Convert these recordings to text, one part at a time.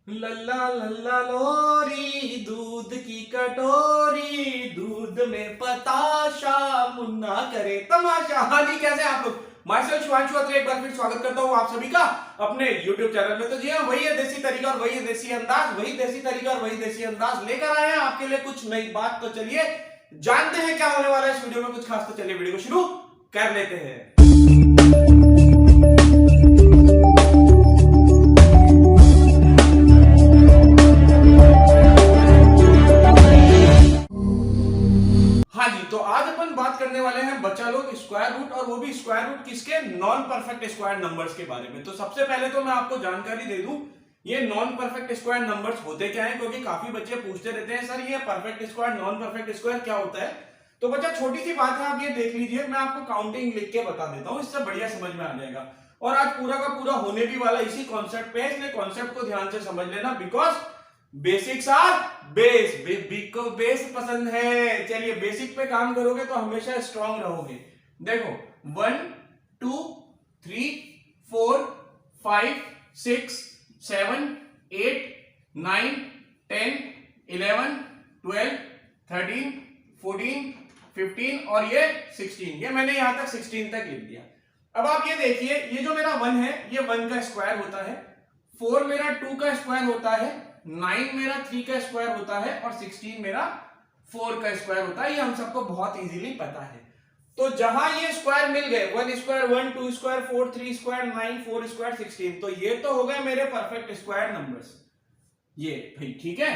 लल्ला लल्ला लोरी दूध की कटोरी, दूध में पताशा, मुन्ना करे तमाशा। हाँ जी, कैसे हैं आप लोग? माइसेल्फ शिवांशु अत्री एक बार फिर स्वागत करता हूँ आप सभी का अपने YouTube चैनल में। तो जी हाँ, वही है देसी तरीका और वही है देसी अंदाज, वही देसी तरीका और वही देसी अंदाज लेकर आए हैं आपके लिए कुछ नई बात। तो चलिए जानते हैं क्या होने वाला है इस वीडियो में कुछ खास। तो चलिए वीडियो को शुरू कर लेते हैं। हाँ जी, तो आज अपन बात करने वाले हैं बच्चा लोग स्क्वायर रूट, और वो भी स्क्वायर रूट किसके? नॉन परफेक्ट स्क्वायर नंबर्स के बारे में। तो सबसे पहले तो मैं आपको जानकारी दे दूं ये नॉन परफेक्ट स्क्वायर नंबर्स होते क्या हैं, क्योंकि काफी बच्चे पूछते रहते हैं सर ये perfect square non perfect square क्या होता है। तो बच्चा छोटी सी बात है, आप ये देख लीजिए, मैं आपको काउंटिंग लिख के बता देता हूँ, इससे बढ़िया समझ में आ जाएगा। और आज पूरा का पूरा होने भी वाला इसी कॉन्सेप्ट पे है, इसलिए कॉन्सेप्ट को ध्यान से समझ लेना, because basics are base. Big को बेस पसंद है। चलिए बेसिक पे काम करोगे तो हमेशा स्ट्रांग रहोगे। देखो 1 2 3 4 5 6 7 8 9 10 11 12 13 14 15 और ये 16। ये मैंने यहां तक 16 तक लिख दिया। अब आप ये देखिए, ये जो मेरा 1 है ये 1 का स्क्वायर होता है, 4 मेरा 2 का स्क्वायर होता है, 9 मेरा 3 का स्क्वायर होता है और 16 मेरा 4 का स्क्वायर होता है। ये हम सबको बहुत इजीली पता है। तो जहां ये स्क्वायर मिल गए, 1 स्क्वायर 1 2 स्क्वायर 4 3 स्क्वायर 9 4 स्क्वायर 16, तो ये तो हो गए मेरे परफेक्ट स्क्वायर नंबर्स। ये भाई ठीक है,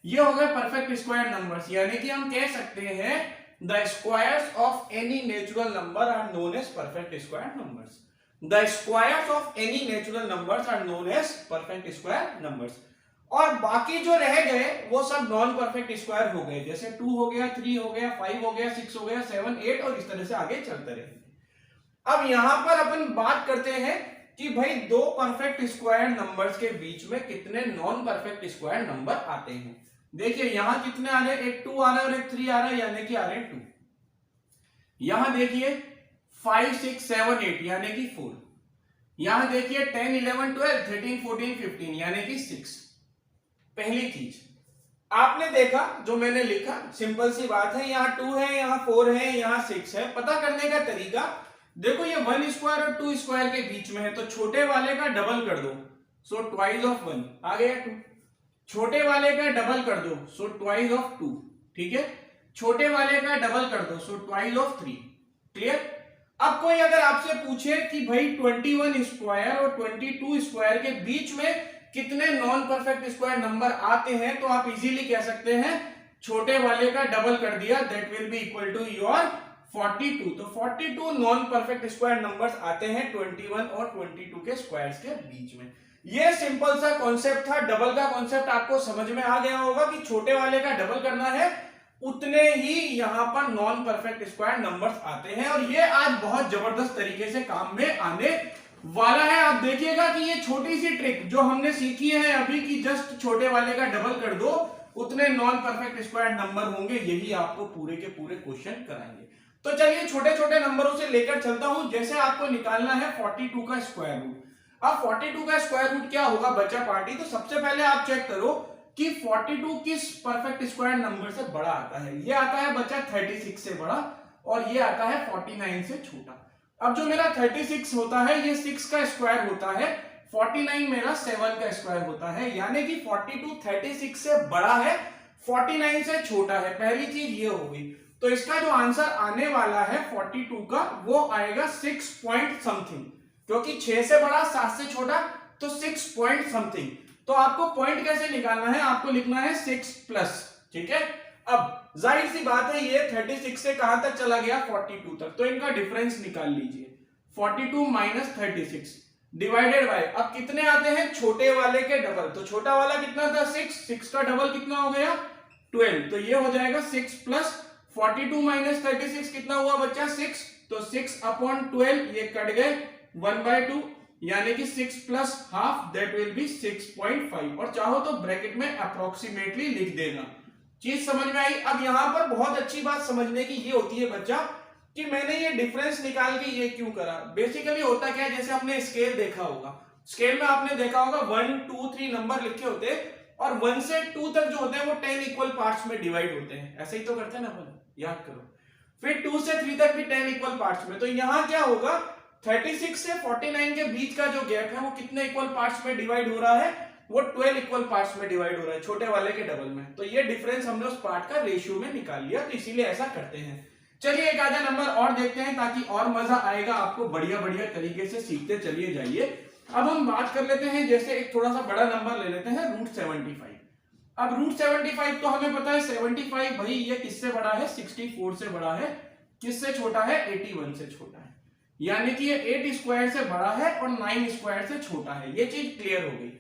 ये हो गए परफेक्ट स्क्वायर नंबर्स। यानी कि हम कह सकते हैं the squares of any natural number are known as perfect square numbers. The squares of any natural numbers are known as perfect square numbers। और बाकी जो रह गए वो सब नॉन परफेक्ट स्क्वायर हो गए, जैसे 2 हो गया, 3 हो गया, 5 हो गया, 6 हो गया, 7 8 और इस तरह से आगे चलते रहेंगे। अब यहां पर अपन बात करते हैं कि भाई दो परफेक्ट स्क्वायर नंबर्स के बीच में कितने नॉन परफेक्ट स्क्वायर नंबर आते हैं। देखिए यहां कितने आ रहे हैं, एक 2 आ रहा है और एक 3 आ रहा है, यानी कि आ रहे हैं 2। यहां देखिए 5 6 7 8 यानी कि 4। यहां देखिए 10 11 12 13 14 15 यानी कि 6। पहली चीज आपने देखा जो मैंने लिखा, सिंपल सी बात है, यहां 2 है, यहां 4 है, यहां 6 है। पता करने का तरीका देखो, ये 1 स्क्वायर और 2 स्क्वायर के बीच में है, तो छोटे वाले का डबल कर दो, सो ट्वाइस ऑफ 1 आ गया 2। छोटे वाले का डबल कर दो, सो ट्वाइस ऑफ 2। ठीक है, छोटे वाले का डबल कर दो, सो ट्वाइस ऑफ 3। क्लियर? अब कोई अगर आपसे पूछे कि भाई 21 स्क्वायर और 22 स्क्वायर के बीच में कितने नॉन परफेक्ट स्क्वायर नंबर आते हैं, तो आप इजीली कह सकते हैं छोटे वाले का डबल कर दिया, that will be equal to your 42। तो 42 नॉन परफेक्ट स्क्वायर नंबर्स आते हैं 21 और 22 के स्क्वायर्स के बीच में। ये सिंपल सा कॉन्सेप्ट था। डबल का कॉन्सेप्ट आपको समझ में आ गया होगा कि छोटे वाले का डबल करना है, उतने ही यहां पर नॉन परफेक्ट स्क्वायर नंबर्स आते हैं। और ये आज बहुत जबरदस्त तरीके से काम में आने वाला है। आप देखिएगा कि ये छोटी सी ट्रिक जो हमने सीखी है अभी की, जस्ट छोटे वाले का डबल कर दो, उतने नॉन परफेक्ट स्क्वायर नंबर होंगे, यही आपको पूरे के पूरे क्वेश्चन कराएंगे। तो चलिए छोटे छोटे नंबरों से लेकर चलता हूं। जैसे आपको निकालना है 42 का स्क्वायर रूट। अब 42 का स्क्वायर रूट क्या होगा बच्चा पार्टी? तो सबसे पहले आप चेक करो कि 42 किस परफेक्ट स्क्वायर नंबर से बड़ा आता है। ये आता है बच्चा 36 से बड़ा, और ये आता है 49 से छोटा। अब जो मेरा 36 होता है ये 6 का स्क्वायर होता है, 49 मेरा 7 का स्क्वायर होता है, यानी कि 42 36 से बड़ा है, 49 से छोटा है। पहली चीज ये होगी। तो इसका जो आंसर आने वाला है 42 का, वो आएगा 6 पॉइंट समथिंग, क्योंकि 6 से बड़ा 7 से छोटा, तो 6 पॉइंट समथिंग। तो आपको पॉइंट कैसे निकालना है? आपको लिखना है 6 प्लस। ठीक है, अब जाहिर सी बात है ये 36 से कहां तक चला गया? 42 तक, तो इनका डिफरेंस निकाल लीजिए। 42 माइनस 36 डिवाइडेड बाय, अब कितने आते हैं? छोटे वाले के डबल। तो छोटा वाला कितना था? 6 का डबल कितना हो गया? 12। तो ये हो जाएगा 6 प्लस 42 माइनस 36 कितना हुआ बच्चा? 6। तो 6 अपॉन 12 ये कट गए 1/2, यानी कि 6 plus half, that will B 6.5। और चाहो तो ब्रैकेट में अप्रोक्सीमेटली लिख देना। चीज समझ में आई? अब यहां पर बहुत अच्छी बात समझने की ये होती है बच्चा कि मैंने ये डिफरेंस निकाल के ये क्यों करा। बेसिकली होता क्या है, जैसे हमने स्केल देखा होगा, स्केल में आपने देखा होगा 1 2 3 नंबर लिखे होते हैं और 1 से 2 तक जो होते हैं वो 10 इक्वल पार्ट्स में डिवाइड होते हैं, ऐसे ही तो करते हैं ना अपन, याद करो। फिर 2 से 3 तक भी 10 इक्वल पार्ट्स में। तो यहां क्या होगा, 36 से 49 के बीच का जो गैप है वो कितने इक्वल पार्ट्स में डिवाइड हो रहा है, वो 12 इक्वल पार्ट्स में डिवाइड हो रहा है, छोटे वाले के डबल में। तो ये डिफरेंस हमने उस पार्ट का रेशियो में निकाल लिया, तो इसीलिए ऐसा करते हैं। चलिए एक आधा नंबर और देखते हैं ताकि और मजा आएगा आपको, बढ़िया बढ़िया तरीके से सीखते चलिए जाइए। अब हम बात कर लेते हैं, जैसे एक थोड़ा सा बड़ा नंबर ले लेते हैं, √75। अब √75 तो हमें पता है 75 भाई ये किससे बड़ा है, 64 से बड़ा है, किससे छोटा है, 81 से छोटा है, यानी कि ये 8 स्क्वायर से बड़ा है और 9 स्क्वायर से छोटा है। ये चीज क्लियर हो गई।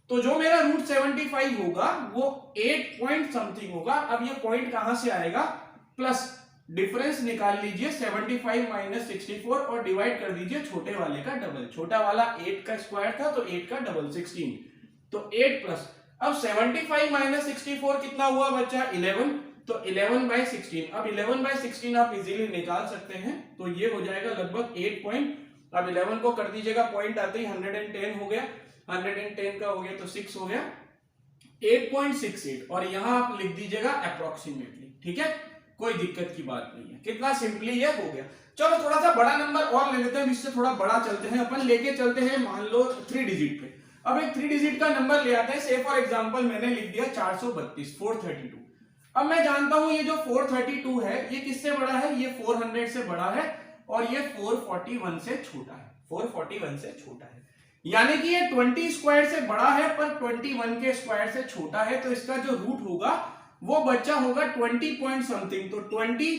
तो जो मेरा √75 होगा वो 8 पॉइंट समथिंग होगा। अब ये पॉइंट कहां से आएगा, प्लस डिफरेंस निकाल लीजिए 75 माइनस 64 और डिवाइड कर दीजिए छोटे वाले का डबल। छोटा वाला 8 का स्क्वायर था तो 8 का डबल 16, तो 8 प्लस, अब 75 माइनस 64 कितना हुआ बच्चा, 11, तो 11/16। अब 11/16 आप इजीली निकाल सकते हैं, तो ये हो जाएगा लगभग 8 पॉइंट। अब 11 को कर दीजिएगा पॉइंट आते ही 110 हो गया, 110 का हो गया तो 6 हो गया, 8.68, और यहां आप लिख दीजिएगा अप्रोक्सीमेटली, ठीक है, कोई दिक्कत की बात नहीं है। कितना सिंपली ये हो गया। चलो थोड़ा सा बड़ा नंबर और ले लेते हैं, इससे थोड़ा बड़ा चलते हैं अपन, लेके चलते हैं मान लो 3 डिजिट पे। अब एक 3 डिजिट का नंबर ले आते हैं, से फॉर एग्जांपल मैंने लिख दिया 432, 432। अब मैं जानता हूं ये जो 432 है ये किससे बड़ा है, ये 400 से बड़ा है और ये 441 से छोटा है, 441 से छोटा है, यानी कि ये 20 स्क्वायर से बड़ा है पर 21 के स्क्वायर से छोटा है। तो इसका जो रूट होगा वो बच्चा होगा 20 पॉइंट समथिंग, तो 20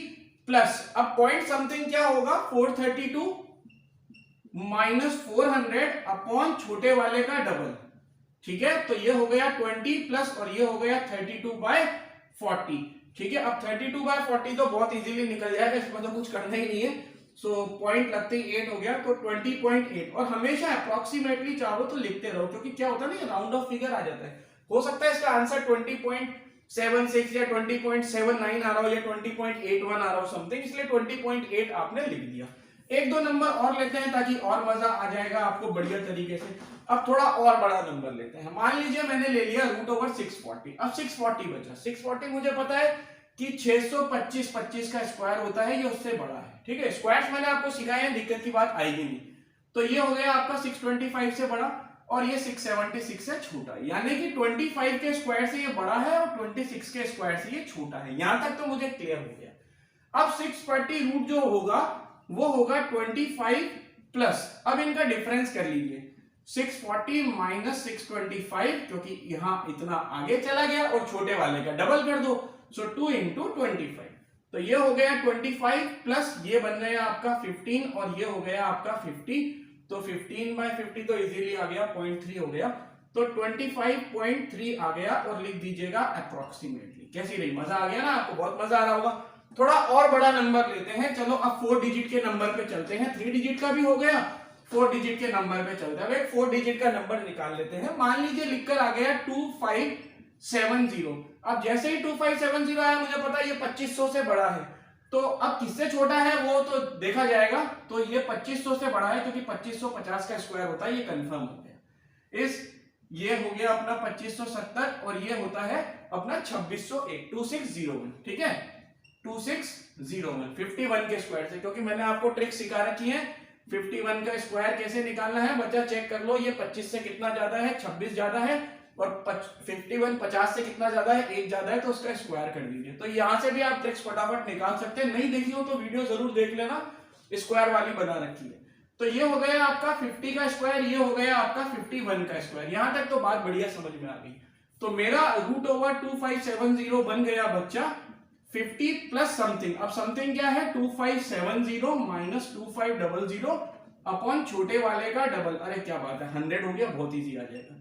प्लस, अब पॉइंट समथिंग क्या होगा, 432 माइनस 400 अपॉन छोटे वाले का डबल, ठीक है। तो ये हो गया 20 प्लस और ये हो गया 32/40, ठीक है। अब 32/40 तो बहुत इजीली निकल जाएगा, इसमें तो कुछ करना ही नहीं है। सो पॉइंट लगते ही 8 हो गया, तो 20.8। और हमेशा अप्रोक्सीमेटली चाहो तो लिखते रहो, क्योंकि क्या होता है ना, राउंड ऑफ फिगर आ जाता है। हो सकता है इसका आंसर 20.76 या 20.79 आ रहा हो या 20.81 आ रहा हो समथिंग, इसलिए 20.8 आपने लिख दिया। एक दो नंबर और लेते हैं ताकि और मजा आ जाएगा आपको बढ़िया तरीके से। अब थोड़ा और बड़ा नंबर लेते हैं, मान लीजिए मैंने ले लिया √640। अब 640 बचा, 640 मुझे पता है कि 625 25 का स्क्वायर होता है, ये उससे बड़ा है, ठीक है। स्क्वायर्स मैंने आपको सिखाए हैं, दिक्कत की बात आएगी नहीं। तो ये हो गया आपका 625 से बड़ा और ये 676 से छोटा, यानी कि 25 के स्क्वायर से ये बड़ा है और 26 के स्क्वायर से ये छोटा है। यहां तक तो मुझे क्लियर हो गया। अब 640 रूट जो होगा वो होगा 25 प्लस, अब इनका डिफरेंस कर लीजिए, 640 माइनस 625, क्योंकि यहां इतना आगे चला गया, और छोटे वाले का डबल कर दो, सो 2 × 25। तो ये हो गया 25 प्लस ये बन गया आपका 15 और ये हो गया आपका 50, तो 15/50 तो इजीली आ गया, 0.3 हो गया, तो 25.3 आ गया। और लिख दीजिएगा अप्रोक्सीमेटली। कैसी रही, मजा आ गया ना आपको, बहुत मजा आ रहा होगा। थोड़ा और बड़ा नंबर लेते हैं, चलो अब 4 डिजिट के नंबर पे चलते हैं। 3 डिजिट का भी हो गया, 4 डिजिट के नंबर पे चलते हैं। अब 4 डिजिट का नंबर निकाल लेते हैं। मान लीजिए लिखकर आ गया 2570। अब जैसे ही 2570 आया, मुझे पता है ये 2500 से बड़ा है, तो अब किससे छोटा है वो तो देखा जाएगा। तो ये 2500 से बड़ा है, क्योंकि 2550 का स्क्वायर होता है, ये कंफर्म हो गया। ये हो गया अपना 2570 और ये होता है अपना 2601, 2601, ठीक है, 2601 51 के स्क्वायर से, क्योंकि मैंने आपको ट्रिक सिखा रखी है 51 का स्क्वायर कैसे निकालना है। बच्चा चेक कर लो, ये 25 से कितना ज्यादा है, 26 ज्यादा है, और 51 50 से कितना ज्यादा है, 1 ज्यादा है, तो उसका स्क्वायर कर दीजिए। तो यहां से भी आप ट्रिक्स फटाफट निकाल सकते हैं। नहीं देखी हो तो वीडियो जरूर देख लेना, स्क्वायर वाली बना रखी है। तो ये हो गया आपका 50 का स्क्वायर, ये हो गया आपका 51 का स्क्वायर। यहां तक तो बात बढ़िया समझ में आ गई। तो मेरा √2570 बन गया बच्चा 50 प्लस समथिंग। अब समथिंग क्या है, 2570 माइनस 2500 अपॉन छोटे वाले का डबल, अरे क्या बात है, 100 हो गया, बहुत इजी आ जाएगा,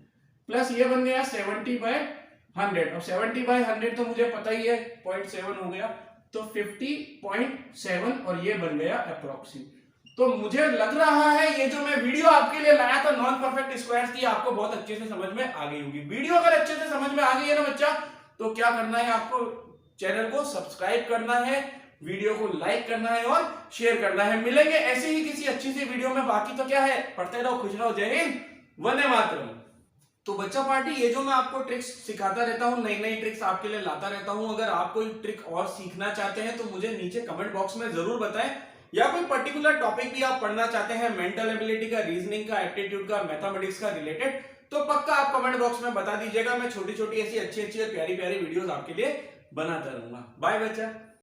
प्लस ये बन गया 70/100। अब 70/100 तो मुझे पता ही है 0.7 हो गया, तो 50.7 और ये बन गया अप्रोक्सीमेट। तो मुझे लग रहा है ये जो मैं वीडियो आपके लिए लाया था नॉन परफेक्ट स्क्वायर्स की, आपको बहुत अच्छे से समझ में आ गई होगी। वीडियो अगर अच्छे से समझ में आ गई है ना बच्चा, तो क्या करना है आपको, चैनल को सब्सक्राइब करना है, वीडियो को लाइक करना है और शेयर करना है। मिलेंगे ऐसे ही किसी अच्छी सी वीडियो में, बाकी तो क्या है, पढ़ते रहो, खुश रहो, जय हिंद, वंदे मातरम। तो बच्चा पार्टी, ये जो मैं आपको ट्रिक्स सिखाता रहता हूँ, नई नई ट्रिक्स आपके लिए लाता रहता हूँ, अगर आप कोई ट्रिक और सीखना चाहते हैं तो मुझे नीचे कमेंट बॉक्स में जरूर बताएं, या कोई पर्टिकुलर टॉपिक भी आप पढ़ना चाहते हैं, मेंटल एबिलिटी का, रीजनिंग का, एप्टीट्यूड का, मैथमेटिक्स का रिलेटेड, तो पक्का आप कमेंट बॉक्स में बता दीजिएगा। मैं छोटी छोटी ऐसी अच्छी अच्छी प्यारी प्यारी वीडियोस आपके लिए बनाता रहूंगा। बाय बच्चा।